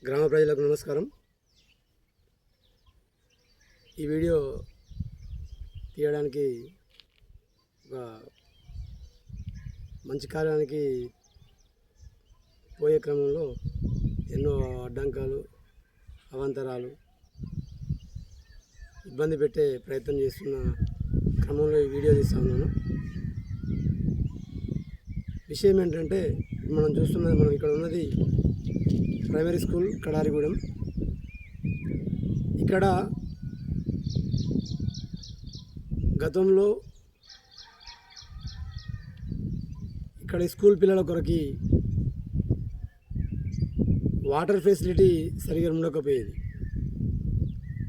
గ్రామ ప్రజలకు నమస్కారం. ఈ వీడియో తీయడానికి ఒక మంచి కార్యానికి పోయే క్రమంలో ఎన్నో అడ్డంకాలు, అవాంతరాలు, ఇబ్బంది పెట్టే ప్రయత్నం చేస్తున్న క్రమంలో ఈ వీడియో తీస్తా ఉన్నాను. విషయం ఏంటంటే, మనం చూస్తున్నది, మనం ఇక్కడ ఉన్నది ప్రైమరీ స్కూల్ కడారిగూడెం. ఇక్కడ గతంలో ఇక్కడ స్కూల్ పిల్లల కొరకి వాటర్ ఫెసిలిటీ సరిగా ఉండకపోయేది.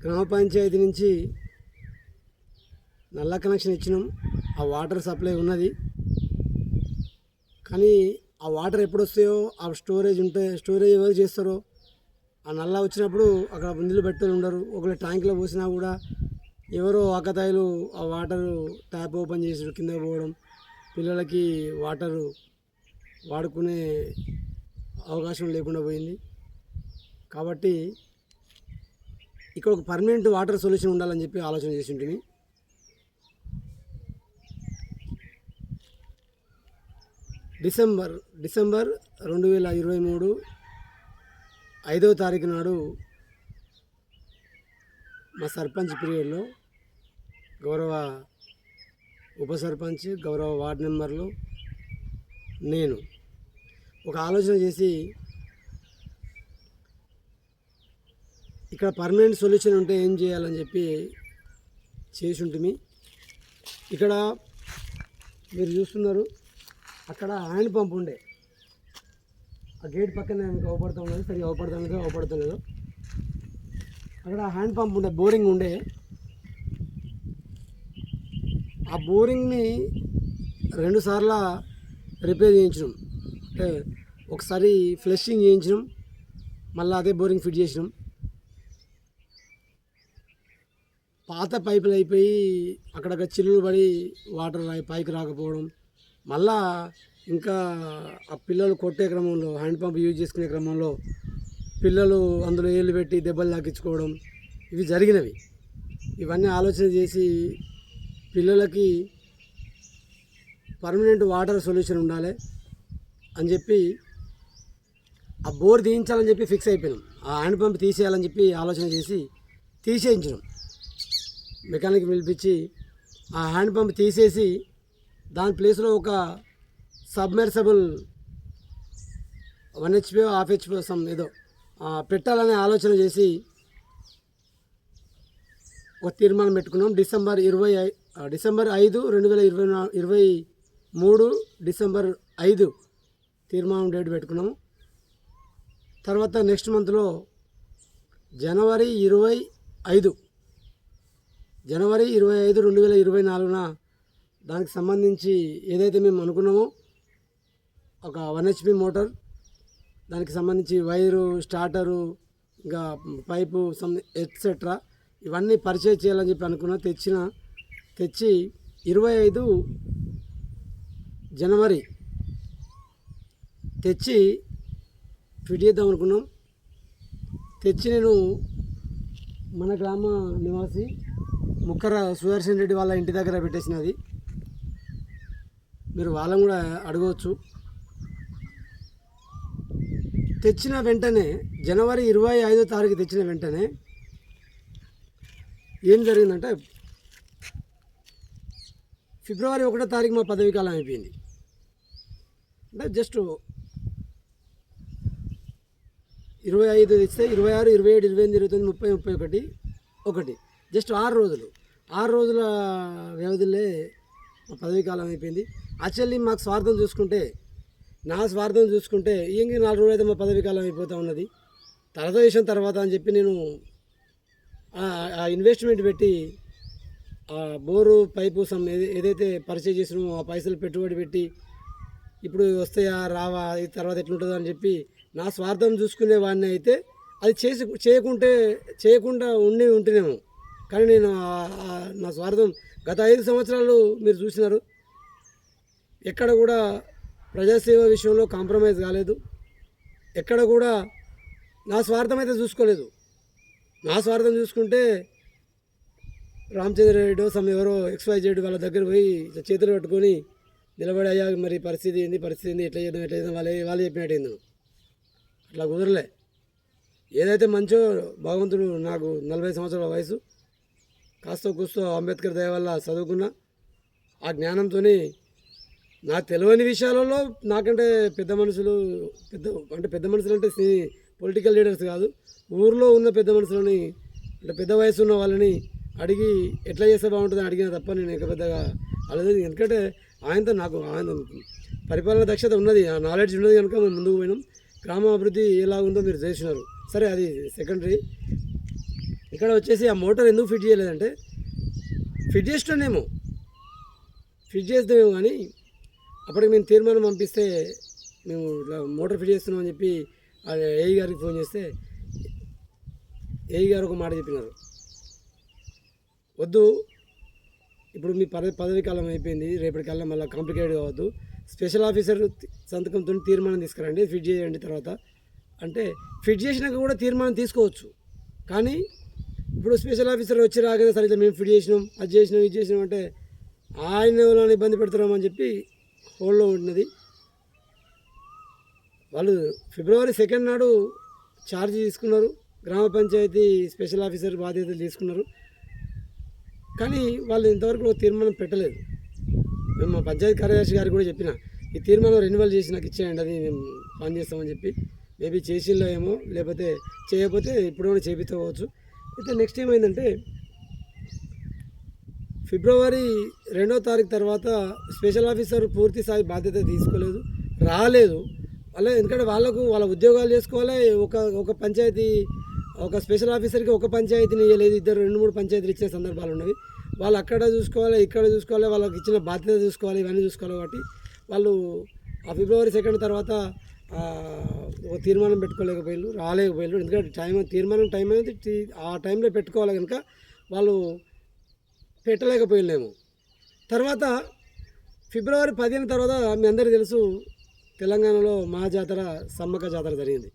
గ్రామ పంచాయతీ నుంచి నల్ల కనెక్షన్ ఇచ్చినాం, ఆ వాటర్ సప్లై ఉన్నది. కానీ ఆ వాటర్ ఎప్పుడు వస్తాయో, ఆ స్టోరేజ్ ఎవరు చేస్తారో, ఆ నల్లా వచ్చినప్పుడు అక్కడ నీళ్ళు పెట్టలు ఉండరు. ఒకవేళ ట్యాంకులో పోసినా కూడా ఎవరో ఆకతాయిలు ఆ వాటరు ట్యాప్ ఓపెన్ చేసి కింద పోవడం, పిల్లలకి వాటరు వాడుకునే అవకాశం లేకుండా పోయింది. కాబట్టి ఇక్కడ ఒక పర్మనెంట్ వాటర్ సొల్యూషన్ ఉండాలని చెప్పి ఆలోచన చేసి ఉంటుంది. డిసెంబర్ 2023 5వ తారీఖు నాడు మా సర్పంచ్ పీరియడ్లో గౌరవ ఉప సర్పంచ్, గౌరవ వార్డు మెంబర్లు, నేను ఒక ఆలోచన చేసి ఇక్కడ పర్మనెంట్ సొల్యూషన్ ఉంటే ఏం చేయాలని చెప్పి చేసి ఉంటుంది. ఇక్కడ మీరు చూస్తున్నారు, అక్కడ హ్యాండ్ పంప్ ఉండే, ఆ గేట్ పక్కన మీకు అవపడుతున్నది, సరిగా అవపడతలేదు. అక్కడ హ్యాండ్ పంప్ ఉండే, బోరింగ్ ఉండే. ఆ బోరింగ్ని 2 సార్లు రిపేర్ చేయించినాం. అంటే ఒకసారి ఫ్లషింగ్ చేయించినాం, మళ్ళీ అదే బోరింగ్ ఫిట్ చేసినాం. పాత పైపులు అయిపోయి అక్కడక్కడ చిల్లులు పడి వాటర్ పైకి రాకపోవడం, మళ్ళా ఇంకా ఆ పిల్లలు కొట్టే క్రమంలో, హ్యాండ్ పంప్ యూజ్ చేసుకునే క్రమంలో పిల్లలు అందులో ఏళ్ళు పెట్టి దెబ్బలు తాకించుకోవడం, ఇవి జరిగినవి. ఇవన్నీ ఆలోచన చేసి పిల్లలకి పర్మనెంట్ వాటర్ సొల్యూషన్ ఉండాలి అని చెప్పి ఆ బోర్ తీయించాలని చెప్పి ఫిక్స్ అయిపోయినాం. ఆ హ్యాండ్ పంప్ తీసేయాలని చెప్పి ఆలోచన చేసి తీసేయించినాం. మెకానిక్ పిలిపించి ఆ హ్యాండ్ పంప్ తీసేసి దాని ప్లేస్లో ఒక సబ్మెర్సబుల్ 1 HP 1/2 HP ఏదో పెట్టాలనే ఆలోచన చేసి ఒక తీర్మానం పెట్టుకున్నాం. డిసెంబర్ 5, 2023 డిసెంబర్ 5 తీర్మానం డేట్ పెట్టుకున్నాము. తర్వాత నెక్స్ట్ మంత్లో జనవరి 25, 2024న దానికి సంబంధించి ఏదైతే మేము అనుకున్నామో ఒక 1 HP మోటార్, దానికి సంబంధించి వైరు, స్టార్టరు, ఇంకా పైపు ఎట్సెట్రా ఇవన్నీ పర్చేజ్ చేయాలని చెప్పి అనుకున్నా. తెచ్చి 25 జనవరి తెచ్చి ఫిట్ చేద్దాం అనుకున్నాం. తెచ్చి నేను మన గ్రామ నివాసి ముక్కర సుదర్శన్ రెడ్డి వాళ్ళ ఇంటి దగ్గర పెట్టేసినది. మీరు వాళ్ళని కూడా అడగవచ్చు. తెచ్చిన వెంటనే జనవరి 25వ తారీఖు తెచ్చిన వెంటనే ఏం జరిగిందంటే, ఫిబ్రవరి 1వ తారీఖు మా పదవీ కాలం అయిపోయింది. అంటే జస్ట్ 25 ఇస్తే 26, 27, 28, 29, 30, 31 జస్ట్ 6 రోజుల వ్యవధిలో మా పదవీ కాలం అయిపోయింది. యాక్చువల్లీ మాకు స్వార్థం చూసుకుంటే, నా స్వార్థం చూసుకుంటే ఇంక 4 రోజులు అయితే మా పదవీ కాలం అయిపోతూ ఉన్నది. తర్వాత విషయం తర్వాత అని చెప్పి నేను ఆ ఇన్వెస్ట్మెంట్ పెట్టి ఆ బోరు పైపు ఏదైతే పర్చేజ్ చేసినామో ఆ పైసలు పెట్టుబడి పెట్టి ఇప్పుడు వస్తాయా రావా, తర్వాత ఎట్లుంటుందో అని చెప్పి నా స్వార్థం చూసుకునే వాడిని అయితే అది చేయకుండా ఉంటేనేమో. కానీ నేను నా స్వార్థం గత 5 సంవత్సరాలు మీరు చూసినారు, ఎక్కడ కూడా ప్రజాసేవ విషయంలో కాంప్రమైజ్ కాలేదు. ఎక్కడ కూడా నా స్వార్థం అయితే చూసుకోలేదు. నా స్వార్థం చూసుకుంటే రామచంద్ర రెడ్డి ఎవరో XYZ వాళ్ళ దగ్గర పోయి ఇట్లా చేతులు పట్టుకొని నిలబడి, అయ్యా మరి పరిస్థితి ఏంది ఎట్లా చేద్దాం వాళ్ళు చెప్పినట్టు ఏంది. అట్లా కుదరలే. ఏదైతే మంచో భగవంతుడు, నాకు 40 సంవత్సరాల వయసు, కాస్త కూస్తో అంబేద్కర్ దయ వల్ల చదువుకున్నా. ఆ జ్ఞానంతో నాకు తెలియని విషయాలలో నాకంటే పెద్ద మనుషులు అంటే పొలిటికల్ లీడర్స్ కాదు, ఊర్లో ఉన్న పెద్ద మనుషులని, అంటే పెద్ద వయసు ఉన్న వాళ్ళని అడిగి ఎట్లా చేస్తే బాగుంటుందని అడిగిన తప్ప నేను ఇంకా పెద్దగా అలాగే. ఎందుకంటే ఆయన పరిపాలన దక్షత ఉన్నది, ఆ నాలెడ్జ్ ఉన్నది కనుక మేము ముందుకు పోయినాం. గ్రామ అభివృద్ధి ఎలా ఉందో మీరు చేసినారు, సరే అది సెకండరీ. ఇక్కడ వచ్చేసి ఆ మోటార్ ఎందుకు ఫిట్ చేయలేదంటే, ఫిట్ చేస్తామేమో కానీ అప్పటికి మేము తీర్మానం పంపిస్తే, మేము ఇట్లా మోటార్ ఫిట్ చేస్తున్నామని చెప్పి ఏఈ గారికి ఫోన్ చేస్తే ఏఈ గారు ఒక మాట చెప్పినారు, వద్దు ఇప్పుడు మీ పదవి కాలం అయిపోయింది, రేపటికల్లా మళ్ళీ కాంప్లికేట్ కావద్దు, స్పెషల్ ఆఫీసర్ సంతకంతో తీర్మానం తీసుకురండి, ఫిట్ చేయండి తర్వాత అంటే. ఫిట్ చేసినాక కూడా తీర్మానం తీసుకోవచ్చు, కానీ ఇప్పుడు స్పెషల్ ఆఫీసర్ వచ్చి రాగానే సరే మేము ఫిట్ చేసినాం, అది చేసినాం, ఇది చేసినాం అంటే ఆయన ఇబ్బంది పెడతామని చెప్పి హోల్డ్లో ఉన్నది. వాళ్ళు February 2 నాడు ఛార్జ్ తీసుకున్నారు, గ్రామ పంచాయతీ స్పెషల్ ఆఫీసర్ బాధ్యతలు తీసుకున్నారు, కానీ వాళ్ళు ఇంతవరకు తీర్మానం పెట్టలేదు. మేము మా పంచాయతీ కార్యదర్శి గారికి కూడా చెప్పిన, ఈ తీర్మానం రెన్యువల్ చేసి నాకు ఇచ్చేయండి, అది మేము పని చేస్తామని చెప్పి. మేబీ చేసిల్లో ఏమో, లేకపోతే చేయకపోతే ఇప్పుడు కూడా చేపించుకోవచ్చు. అయితే నెక్స్ట్ ఏమైందంటే, February 2 తర్వాత స్పెషల్ ఆఫీసర్ పూర్తి స్థాయి బాధ్యత తీసుకోలేదు, రాలేదు. ఎందుకంటే వాళ్ళ ఉద్యోగాలు చేసుకోవాలి. ఒక పంచాయతీ, ఒక స్పెషల్ ఆఫీసర్కి ఒక పంచాయతీని ఇవ్వలేదు, 2-3 పంచాయతీలు ఇచ్చిన సందర్భాలు ఉన్నవి. వాళ్ళు అక్కడ చూసుకోవాలి, ఇక్కడ చూసుకోవాలి, వాళ్ళకి ఇచ్చిన బాధ్యత చూసుకోవాలి, ఇవన్నీ చూసుకోవాలి. కాబట్టి వాళ్ళు ఆ February 2 తర్వాత ఒక తీర్మానం రాలేకపోయారు. ఎందుకంటే తీర్మానం టైం అనేది ఆ టైంలో పెట్టుకోవాలి కనుక వాళ్ళు పెట్టలేకపోయినాము. తర్వాత February 15 తర్వాత మీ అందరికీ తెలుసు, తెలంగాణలో మహాజాతర, సమ్మక్క జాతర జరిగింది.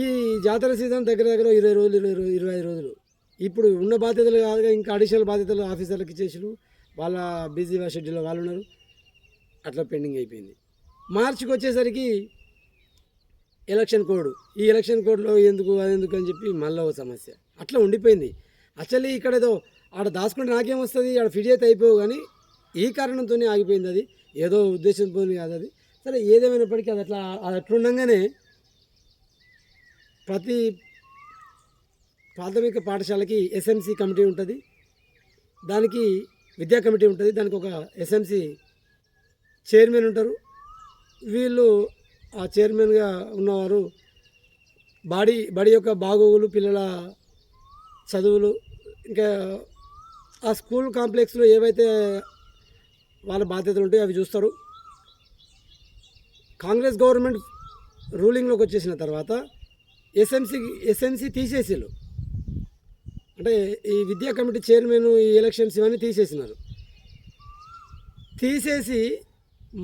ఈ జాతర సీజన్ దగ్గర 20 రోజులు 25 రోజులు. ఇప్పుడు ఉన్న బాధ్యతలు కాదుగా, ఇంకా అడిషనల్ బాధ్యతలు ఆఫీసర్లకు ఇచ్చేసారు, వాళ్ళ బిజీ షెడ్యూల్లో వాళ్ళు ఉన్నారు, అట్లా పెండింగ్ అయిపోయింది. మార్చికి వచ్చేసరికి ఎలక్షన్ కోడ్, ఈ ఎలక్షన్ కోడ్లో ఎందుకు అని చెప్పి మళ్ళీ ఒక సమస్య అట్లా ఉండిపోయింది. యాక్చువల్లీ ఇక్కడ ఏదో ఆడ దాచుకుంటే నాకేమొస్తుంది, ఆడ ఫిట్ అయితే అయిపోవు, కానీ ఈ కారణంతోనే ఆగిపోయింది. అది ఏదో ఉద్దేశంతో కాదు అది. సరే ఏదేమైనప్పటికీ అది అట్లుండగానే ప్రతి ప్రాథమిక పాఠశాలకి SMC కమిటీ ఉంటుంది, దానికి విద్యా కమిటీ ఉంటుంది, దానికి ఒక SMC చైర్మన్ ఉంటారు. వీళ్ళు ఆ చైర్మన్గా ఉన్నవారు బడి యొక్క బాగోగులు, పిల్లల చదువులు, ఇంకా ఆ స్కూల్ కాంప్లెక్స్లో ఏవైతే వాళ్ళ బాధ్యతలు ఉంటాయో అవి చూస్తారు. కాంగ్రెస్ గవర్నమెంట్ రూలింగ్లోకి వచ్చేసిన తర్వాత SMC తీసేసారు. అంటే ఈ విద్యా కమిటీ చైర్మన్, ఈ ఎలక్షన్స్ ఇవన్నీ తీసేసి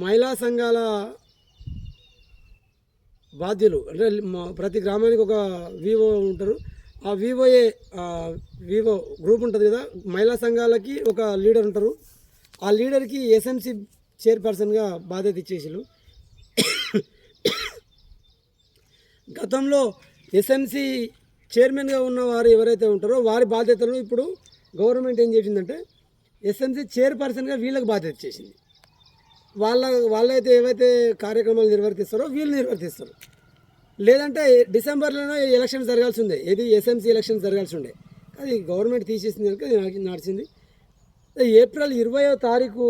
మహిళా సంఘాల బాధ్యులు, అంటే ప్రతి గ్రామానికి ఒక వివో ఉంటారు, ఆ వివో గ్రూప్ ఉంటుంది కదా, మహిళా సంఘాలకి ఒక లీడర్ ఉంటారు, ఆ లీడర్కి SMC చైర్పర్సన్గా బాధ్యత ఇచ్చేసారు. గతంలో SMC చైర్మన్గా ఉన్నవారు ఎవరైతే ఉంటారో వారి బాధ్యతలను ఇప్పుడు గవర్నమెంట్ ఏం చేసిందంటే SMC చైర్పర్సన్గా వీళ్ళకి బాధ్యత చేసింది. వాళ్ళైతే ఏవైతే కార్యక్రమాలు నిర్వర్తిస్తారో వీళ్ళు నిర్వర్తిస్తారు. లేదంటే డిసెంబర్లోనే ఎలక్షన్ జరగాల్సి ఉండే, ఏది SMC ఎలక్షన్ జరగాల్సి ఉండే, అది గవర్నమెంట్ తీసేసింది కనుక నడిచింది. ఏప్రిల్ 20వ తారీఖు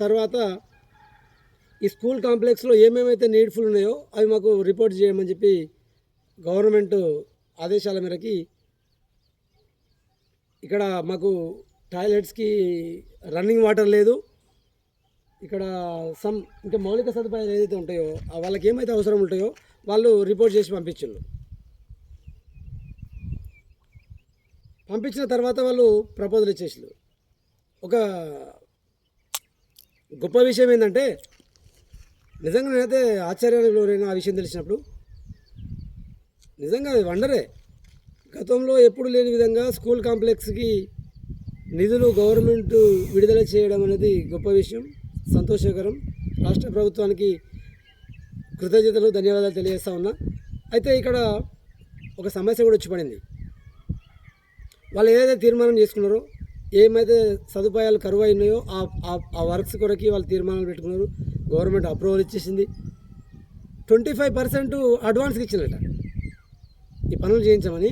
తర్వాత ఈ స్కూల్ కాంప్లెక్స్లో ఏమేమైతే నీడ్ఫుల్ ఉన్నాయో అవి మాకు రిపోర్ట్ చేయమని చెప్పి గవర్నమెంట్ ఆదేశాల మేరకి ఇక్కడ మాకు టాయిలెట్స్కి రన్నింగ్ వాటర్ లేదు, ఇక్కడ ఇంకా మౌలిక సదుపాయాలు ఏదైతే ఉంటాయో వాళ్ళకి ఏమైతే అవసరం ఉంటాయో వాళ్ళు రిపోర్ట్ చేసి పంపించిన తర్వాత వాళ్ళు ప్రపోజల్ ఇచ్చేసారు. ఒక గొప్ప విషయం ఏంటంటే నిజంగా నేనైతే ఆశ్చర్యానికి లోనైనా ఆ విషయం తెలిసినప్పుడు. నిజంగా అది వండరే. గతంలో ఎప్పుడు లేని విధంగా స్కూల్ కాంప్లెక్స్కి నిధులు గవర్నమెంట్ విడుదల చేయడం అనేది గొప్ప విషయం, సంతోషకరం. రాష్ట్ర ప్రభుత్వానికి కృతజ్ఞతలు, ధన్యవాదాలు తెలియజేస్తా ఉన్నా. అయితే ఇక్కడ ఒక సమస్య కూడా వచ్చి పడింది. వాళ్ళు ఏదైతే తీర్మానం చేసుకున్నారో, ఏమైతే సదుపాయాలు కరువు అయినాయో ఆ వర్క్స్ కొరకి వాళ్ళు తీర్మానాలు పెట్టుకున్నారు. గవర్నమెంట్ అప్రూవల్ ఇచ్చేసింది. 25% అడ్వాన్స్కి ఇచ్చినట. ఈ పనులు చేయించమని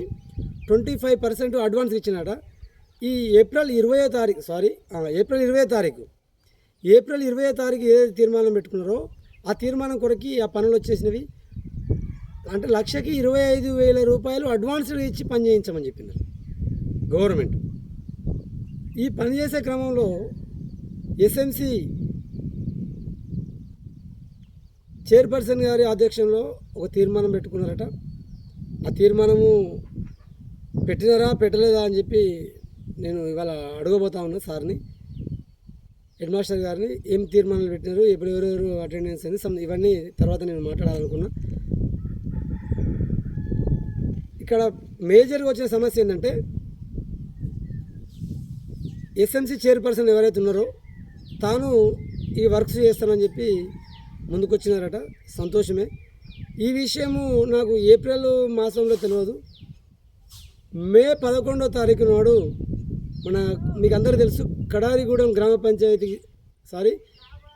25% అడ్వాన్స్కి ఇచ్చినట. ఈ ఏప్రిల్ 20వ తారీఖు ఏదైతే తీర్మానం పెట్టుకున్నారో ఆ తీర్మానం కొరకి ఆ పనులు వచ్చేసినవి. అంటే లక్షకి 25,000 రూపాయలు అడ్వాన్స్గా ఇచ్చి పని చేయించమని చెప్పినారు గవర్నమెంట్. ఈ పని చేసే క్రమంలో ఎస్ఎంసి చైర్పర్సన్ గారి ఆధ్యక్షంలో ఒక తీర్మానం పెట్టుకున్నారట. ఆ తీర్మానము పెట్టినారా పెట్టలేదా అని చెప్పి నేను ఇవాళ అడగబోతా ఉన్నా సార్ని, హెడ్ మాస్టర్ గారిని. ఏం తీర్మానాలు పెట్టినారు, ఎవరెవరు అటెండెన్స్ అని ఇవన్నీ తర్వాత నేను మాట్లాడాలనుకున్నా. ఇక్కడ మేజర్గా వచ్చిన సమస్య ఏంటంటే, ఎస్ఎంసి చైర్పర్సన్ ఎవరైతే ఉన్నారో తాను ఈ వర్క్స్ చేస్తానని చెప్పి ముందుకొచ్చినారట. సంతోషమే. ఈ విషయము నాకు ఏప్రిల్ మాసంలో తెలియదు. మే 11వ తారీఖు నాడు మీకు అందరూ తెలుసు, కడారిగూడెం గ్రామ పంచాయతీ